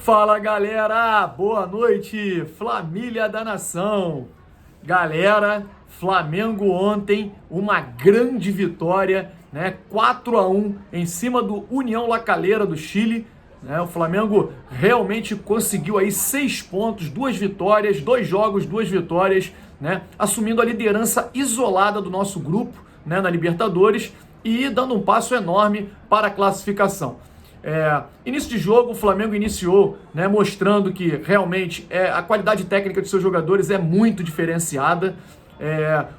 Fala galera, boa noite, Família da Nação. Galera, Flamengo ontem, uma grande vitória, né? 4-1 em cima do União La Calera do Chile. O Flamengo realmente conseguiu aí 6 pontos, 2 vitórias, 2 jogos, 2 vitórias, né? Assumindo a liderança isolada do nosso grupo, né? Na Libertadores e dando um passo enorme para a classificação. Início de jogo, o Flamengo iniciou, né, mostrando que realmente a qualidade técnica de seus jogadores é muito diferenciada.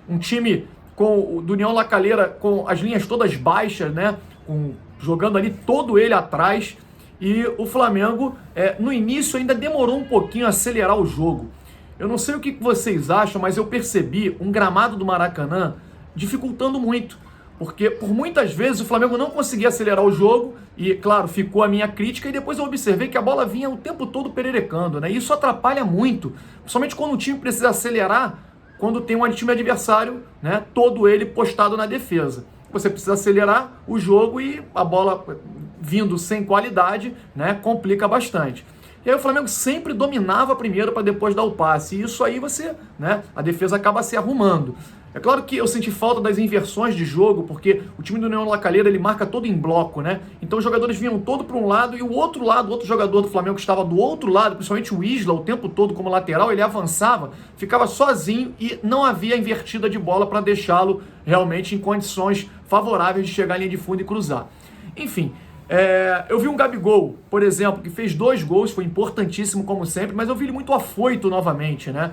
Um time do União La Calera com as linhas todas baixas, né, jogando ali todo ele atrás. E o Flamengo, no início, ainda demorou um pouquinho a acelerar o jogo. Eu não sei o que vocês acham, mas eu percebi um gramado do Maracanã dificultando muito. Porque por muitas vezes o Flamengo não conseguia acelerar o jogo e, claro, ficou a minha crítica e depois eu observei que a bola vinha o tempo todo pererecando, né? E isso atrapalha muito, principalmente quando o time precisa acelerar, quando tem um time adversário, né, todo ele postado na defesa. Você precisa acelerar o jogo e a bola vindo sem qualidade, né, complica bastante. E aí o Flamengo sempre dominava primeiro para depois dar o passe. E isso aí a defesa acaba se arrumando. É claro que eu senti falta das inversões de jogo, porque o time do União La Calera, ele marca todo em bloco, né? Então os jogadores vinham todo para um lado e o outro lado, o outro jogador do Flamengo que estava do outro lado, principalmente o Isla, o tempo todo como lateral, ele avançava, ficava sozinho e não havia invertida de bola para deixá-lo realmente em condições favoráveis de chegar à linha de fundo e cruzar. Enfim, eu vi um Gabigol, por exemplo, que fez 2 gols, foi importantíssimo como sempre, mas eu vi ele muito afoito novamente, né?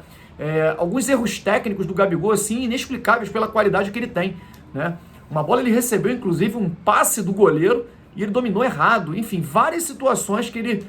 Alguns erros técnicos do Gabigol, assim, inexplicáveis pela qualidade que ele tem, né? Uma bola ele recebeu, inclusive, um passe do goleiro e ele dominou errado. Enfim, várias situações que ele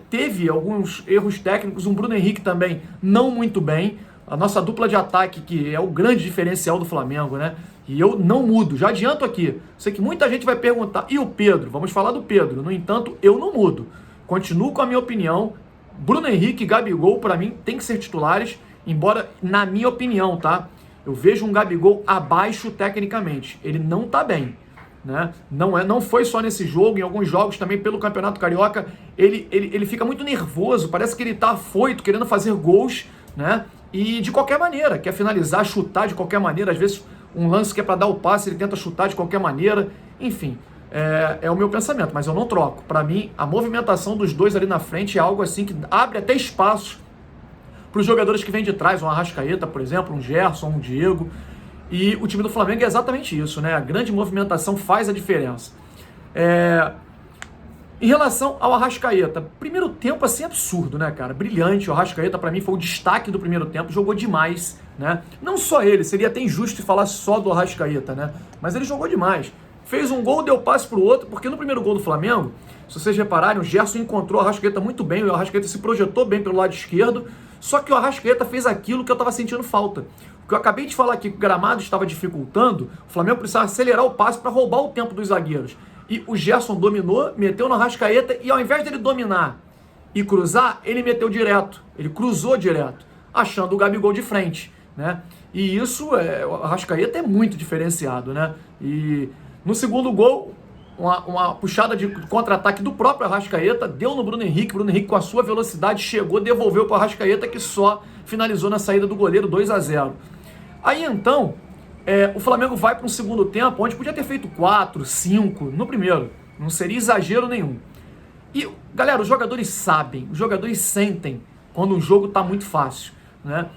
teve alguns erros técnicos. Um Bruno Henrique também não muito bem. A nossa dupla de ataque, que é o grande diferencial do Flamengo, né? E eu não mudo, já adianto aqui. Sei que muita gente vai perguntar, e o Pedro? Vamos falar do Pedro. No entanto, eu não mudo. Continuo com a minha opinião. Bruno Henrique e Gabigol, para mim, tem que ser titulares, embora, na minha opinião, tá? Eu vejo um Gabigol abaixo tecnicamente. Ele não tá bem, né? Não foi só nesse jogo, em alguns jogos também pelo Campeonato Carioca, ele fica muito nervoso, parece que ele tá afoito, querendo fazer gols, né? E de qualquer maneira, quer finalizar, chutar de qualquer maneira, às vezes um lance que é para dar o passe, ele tenta chutar de qualquer maneira, enfim. É o meu pensamento, mas eu não troco. Para mim, a movimentação dos dois ali na frente é algo assim que abre até espaços para os jogadores que vêm de trás, um Arrascaeta, por exemplo, um Gerson, um Diego. E o time do Flamengo é exatamente isso, né? A grande movimentação faz a diferença. Em relação ao Arrascaeta, primeiro tempo assim absurdo, né, cara? Brilhante. O Arrascaeta para mim foi o destaque do primeiro tempo, jogou demais, né? Não só ele, seria até injusto falar só do Arrascaeta, né? Mas ele jogou demais. Fez um gol, deu passe pro outro, porque no primeiro gol do Flamengo, se vocês repararem, o Gerson encontrou o Arrascaeta muito bem, o Arrascaeta se projetou bem pelo lado esquerdo, só que o Arrascaeta fez aquilo que eu estava sentindo falta. O que eu acabei de falar aqui, que o gramado estava dificultando, o Flamengo precisava acelerar o passe para roubar o tempo dos zagueiros. E o Gerson dominou, meteu no Arrascaeta, e ao invés dele dominar e cruzar, ele meteu direto, ele cruzou direto, achando o Gabigol de frente, né? E isso, o Arrascaeta é muito diferenciado, né? E no segundo gol, uma puxada de contra-ataque do próprio Arrascaeta, deu no Bruno Henrique com a sua velocidade chegou, devolveu para o Arrascaeta, que só finalizou na saída do goleiro, 2-0. Aí então, o Flamengo vai para um segundo tempo, onde podia ter feito 4, 5 no primeiro, não seria exagero nenhum. E, galera, os jogadores sabem, os jogadores sentem quando um jogo está muito fácil, né?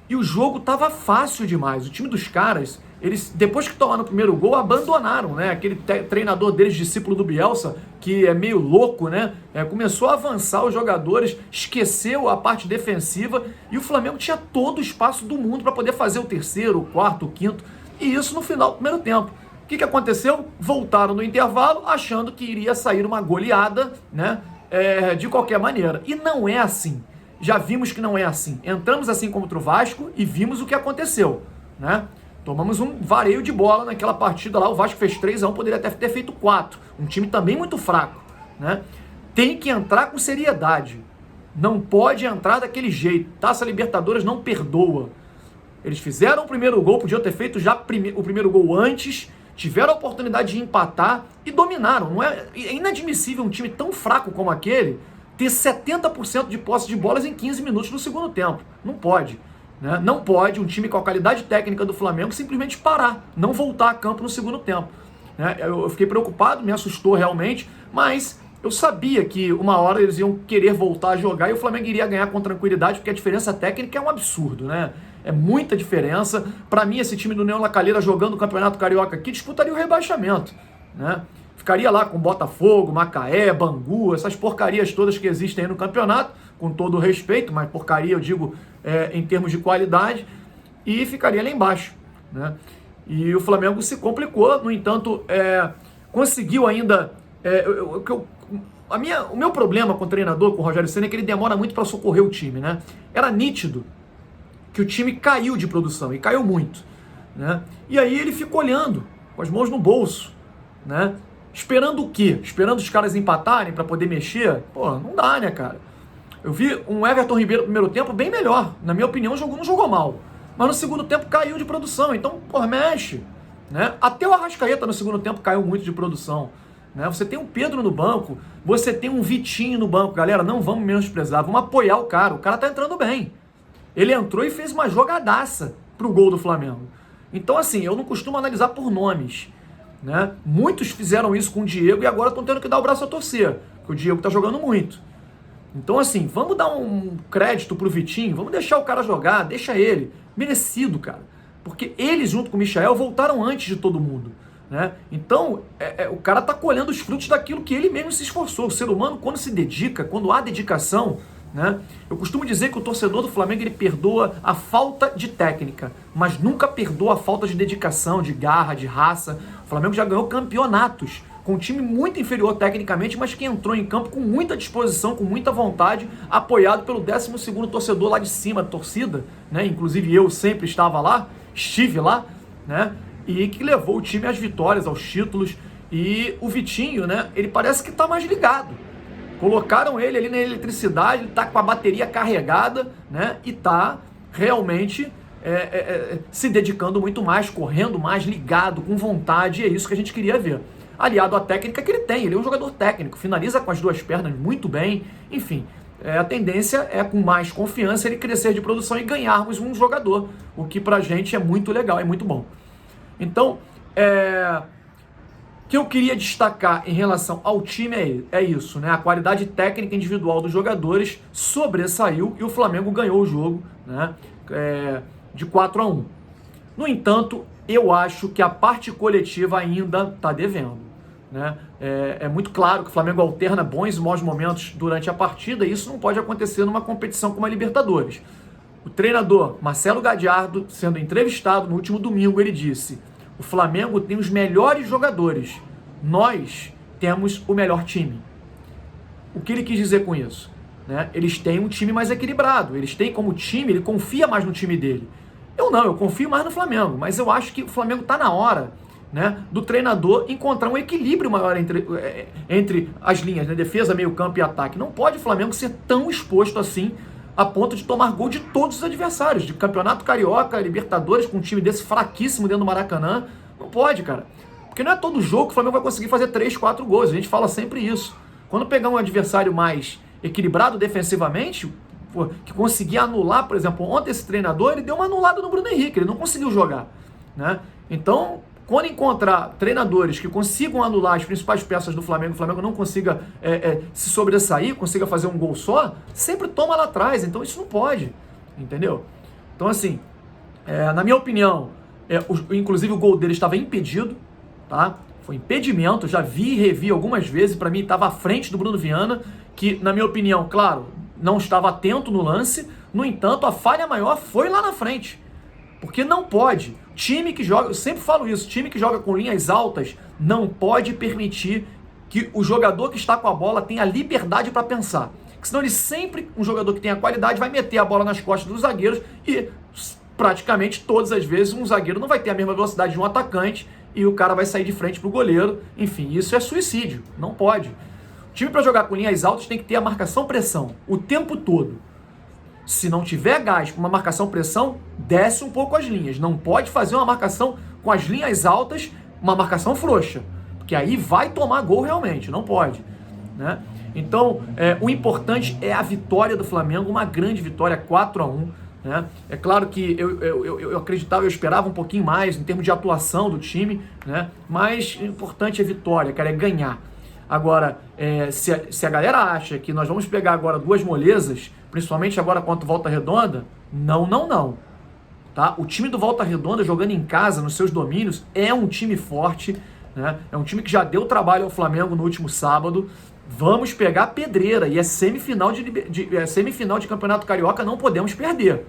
E o jogo estava fácil demais, o time dos caras, eles, depois que tomaram o primeiro gol, abandonaram, né? Aquele treinador deles, discípulo do Bielsa, que é meio louco, né? Começou a avançar os jogadores, esqueceu a parte defensiva e o Flamengo tinha todo o espaço do mundo para poder fazer o terceiro, o quarto, o quinto. E isso no final do primeiro tempo. O que aconteceu? Voltaram no intervalo achando que iria sair uma goleada, né? De qualquer maneira. E não é assim. Já vimos que não é assim. Entramos assim contra o Vasco e vimos o que aconteceu, né? Tomamos um vareio de bola naquela partida lá, o Vasco fez 3-1, poderia até ter feito 4. Um time também muito fraco, né? Tem que entrar com seriedade. Não pode entrar daquele jeito. Taça Libertadores não perdoa. Eles fizeram o primeiro gol, podiam ter feito já o primeiro gol antes, tiveram a oportunidade de empatar e dominaram. É inadmissível um time tão fraco como aquele ter 70% de posse de bolas em 15 minutos no segundo tempo. Não pode. Né? Não pode um time com a qualidade técnica do Flamengo simplesmente parar, não voltar a campo no segundo tempo. Né? Eu fiquei preocupado, me assustou realmente, mas eu sabia que uma hora eles iam querer voltar a jogar e o Flamengo iria ganhar com tranquilidade, porque a diferença técnica é um absurdo, né? É muita diferença. Para mim, esse time do União La Calera jogando o Campeonato Carioca aqui disputaria o rebaixamento, né? Ficaria lá com Botafogo, Macaé, Bangu, essas porcarias todas que existem aí no campeonato, com todo o respeito, mas porcaria eu digo em termos de qualidade, e ficaria lá embaixo, né? E o Flamengo se complicou, no entanto, conseguiu ainda... o meu problema com o treinador, com o Rogério Ceni, é que ele demora muito para socorrer o time, né? Era nítido que o time caiu de produção, e caiu muito, né? E aí ele fica olhando, com as mãos no bolso, né? Esperando o quê? Esperando os caras empatarem para poder mexer? Pô, não dá, né, cara? Eu vi um Everton Ribeiro no primeiro tempo bem melhor. Na minha opinião, não jogou mal. Mas no segundo tempo caiu de produção. Então, pô, mexe, né? Até o Arrascaeta no segundo tempo caiu muito de produção. Né? Você tem um Pedro no banco, você tem um Vitinho no banco. Galera, não vamos menosprezar, vamos apoiar o cara. O cara tá entrando bem. Ele entrou e fez uma jogadaça pro gol do Flamengo. Então, assim, eu não costumo analisar por nomes, né? Muitos fizeram isso com o Diego e agora estão tendo que dar o braço a torcer, porque o Diego tá jogando muito. Então, assim, vamos dar um crédito pro Vitinho, vamos deixar o cara jogar, deixa ele. Merecido, cara. Porque eles, junto com o Michael, voltaram antes de todo mundo, né? Então, o cara tá colhendo os frutos daquilo que ele mesmo se esforçou. O ser humano, quando se dedica, quando há dedicação, né? Eu costumo dizer que o torcedor do Flamengo ele perdoa a falta de técnica, mas nunca perdoa a falta de dedicação, de garra, de raça. O Flamengo já ganhou campeonatos com um time muito inferior tecnicamente, mas que entrou em campo com muita disposição, com muita vontade, apoiado pelo 12º torcedor lá de cima, torcida, né? Inclusive eu sempre estive lá, né? E que levou o time às vitórias, aos títulos. E o Vitinho, né? Ele parece que está mais ligado. Colocaram ele ali na eletricidade, ele está com a bateria carregada, né? E está realmente se dedicando muito mais, correndo mais, ligado, com vontade. E é isso que a gente queria ver. Aliado à técnica que ele tem. Ele é um jogador técnico, finaliza com as duas pernas muito bem. Enfim, a tendência é, com mais confiança, ele crescer de produção e ganharmos um jogador. O que pra gente é muito legal, é muito bom. Então, o que eu queria destacar em relação ao time é isso, né? A qualidade técnica individual dos jogadores sobressaiu e o Flamengo ganhou o jogo, né? De 4-1. No entanto, eu acho que a parte coletiva ainda está devendo, né? É muito claro que o Flamengo alterna bons e maus momentos durante a partida e isso não pode acontecer numa competição como a Libertadores. O treinador Marcelo Gadiardo, sendo entrevistado no último domingo, ele disse: o Flamengo tem os melhores jogadores, nós temos o melhor time. O que ele quis dizer com isso? Né? Eles têm um time mais equilibrado, eles têm como time, ele confia mais no time dele. Eu confio mais no Flamengo, mas eu acho que o Flamengo está na hora, né, do treinador encontrar um equilíbrio maior entre as linhas, né, defesa, meio campo e ataque. Não pode o Flamengo ser tão exposto assim a ponto de tomar gol de todos os adversários, de Campeonato Carioca, Libertadores, com um time desse fraquíssimo dentro do Maracanã. Não pode, cara. Porque não é todo jogo que o Flamengo vai conseguir fazer 3, 4 gols. A gente fala sempre isso. Quando pegar um adversário mais equilibrado defensivamente, que conseguia anular, por exemplo, ontem esse treinador, ele deu uma anulada no Bruno Henrique, ele não conseguiu jogar, né? Então, quando encontrar treinadores que consigam anular as principais peças do Flamengo, o Flamengo não consiga se sobressair, consiga fazer um gol só, sempre toma lá atrás. Então isso não pode, entendeu? Então, assim, na minha opinião, inclusive o gol dele estava impedido, tá? Foi impedimento, já vi e revi algumas vezes, para mim estava à frente do Bruno Viana, que, na minha opinião, claro, não estava atento no lance. No entanto, a falha maior foi lá na frente. Porque não pode. Time que joga, eu sempre falo isso, time que joga com linhas altas não pode permitir que o jogador que está com a bola tenha liberdade para pensar. Porque senão ele sempre, um jogador que tem a qualidade, vai meter a bola nas costas dos zagueiros e praticamente todas as vezes um zagueiro não vai ter a mesma velocidade de um atacante e o cara vai sair de frente para o goleiro. Enfim, isso é suicídio. Não pode. O time para jogar com linhas altas tem que ter a marcação-pressão o tempo todo. Se não tiver gás para uma marcação-pressão, desce um pouco as linhas. Não pode fazer uma marcação com as linhas altas, uma marcação frouxa. Porque aí vai tomar gol realmente, não pode, né? Então, o importante é a vitória do Flamengo, uma grande vitória, 4-1. Né? É claro que eu acreditava, eu esperava um pouquinho mais em termos de atuação do time, né? Mas o importante é vitória, cara, é ganhar. Agora, se a galera acha que nós vamos pegar agora duas molezas, principalmente agora contra o Volta Redonda, não. Tá? O time do Volta Redonda jogando em casa, nos seus domínios, é um time forte, né? É um time que já deu trabalho ao Flamengo no último sábado. Vamos pegar pedreira e é semifinal de Campeonato Carioca, não podemos perder,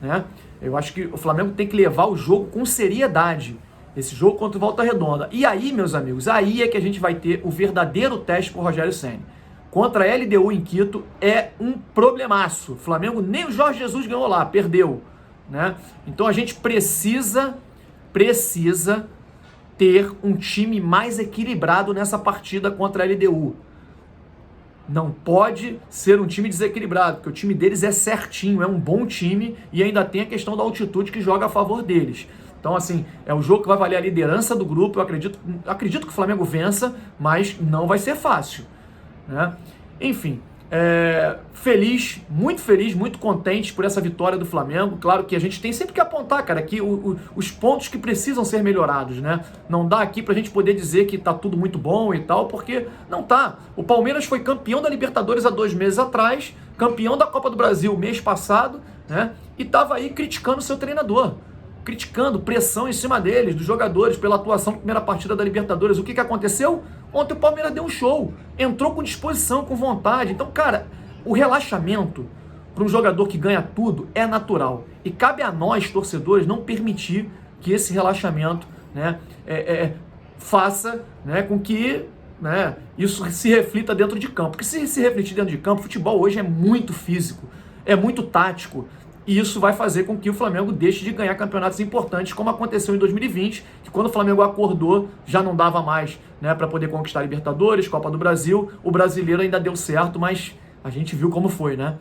né? Eu acho que o Flamengo tem que levar o jogo com seriedade, esse jogo contra o Volta Redonda. E aí, meus amigos, aí é que a gente vai ter o verdadeiro teste pro Rogério Ceni. Contra a LDU em Quito é um problemaço. O Flamengo nem o Jorge Jesus ganhou lá, perdeu, né? Então a gente precisa ter um time mais equilibrado nessa partida contra a LDU. Não pode ser um time desequilibrado, porque o time deles é certinho, é um bom time e ainda tem a questão da altitude que joga a favor deles. Então, assim, é um jogo que vai valer a liderança do grupo. Eu acredito que o Flamengo vença, mas não vai ser fácil, né? Enfim, feliz, muito contente por essa vitória do Flamengo. Claro que a gente tem sempre que apontar, cara, que os pontos que precisam ser melhorados, né? Não dá aqui pra gente poder dizer que tá tudo muito bom e tal, porque não tá. O Palmeiras foi campeão da Libertadores há 2 meses atrás, campeão da Copa do Brasil mês passado, né? E tava aí criticando o seu treinador, criticando, pressão em cima deles, dos jogadores, pela atuação na primeira partida da Libertadores. O que aconteceu? Ontem o Palmeiras deu um show, entrou com disposição, com vontade. Então, cara, o relaxamento para um jogador que ganha tudo é natural. E cabe a nós, torcedores, não permitir que esse relaxamento, né, faça, né, com que, né, isso se reflita dentro de campo. Porque se refletir dentro de campo, futebol hoje é muito físico, é muito tático. E isso vai fazer com que o Flamengo deixe de ganhar campeonatos importantes, como aconteceu em 2020, que quando o Flamengo acordou, já não dava mais, né, para poder conquistar Libertadores, Copa do Brasil. O brasileiro ainda deu certo, mas a gente viu como foi, né?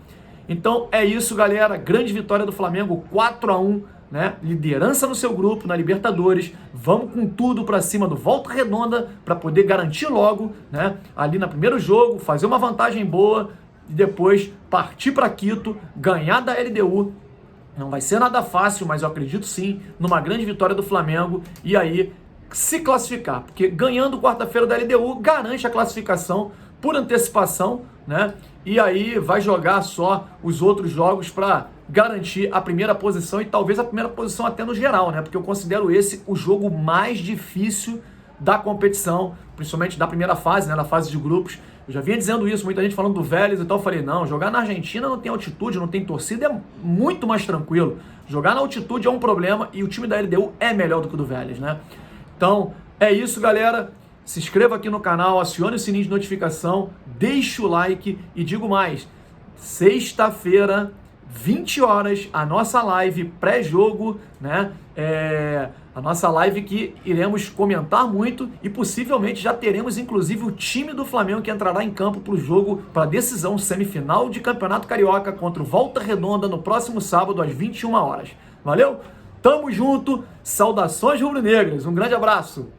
Então é isso, galera. Grande vitória do Flamengo, 4-1, né? Liderança no seu grupo, na Libertadores. Vamos com tudo para cima do Volta Redonda para poder garantir logo, né, ali no primeiro jogo, fazer uma vantagem boa e depois partir para Quito, ganhar da LDU. Não vai ser nada fácil, mas eu acredito sim numa grande vitória do Flamengo e aí se classificar, porque ganhando quarta-feira da LDU garante a classificação por antecipação, né? E aí vai jogar só os outros jogos para garantir a primeira posição e talvez a primeira posição até no geral, né? Porque eu considero esse o jogo mais difícil da competição, principalmente da primeira fase, né? Na fase de grupos. Eu já vinha dizendo isso, muita gente falando do Vélez e tal. Eu falei, não, jogar na Argentina não tem altitude, não tem torcida, é muito mais tranquilo. Jogar na altitude é um problema e o time da LDU é melhor do que o do Vélez, né? Então, é isso, galera. Se inscreva aqui no canal, acione o sininho de notificação, deixe o like e digo mais, sexta-feira, 20 horas, a nossa live pré-jogo, né? A nossa live que iremos comentar muito e possivelmente já teremos inclusive o time do Flamengo que entrará em campo para o jogo, para a decisão semifinal de Campeonato Carioca contra o Volta Redonda no próximo sábado às 21 horas. Valeu? Tamo junto, saudações rubro-negras, um grande abraço!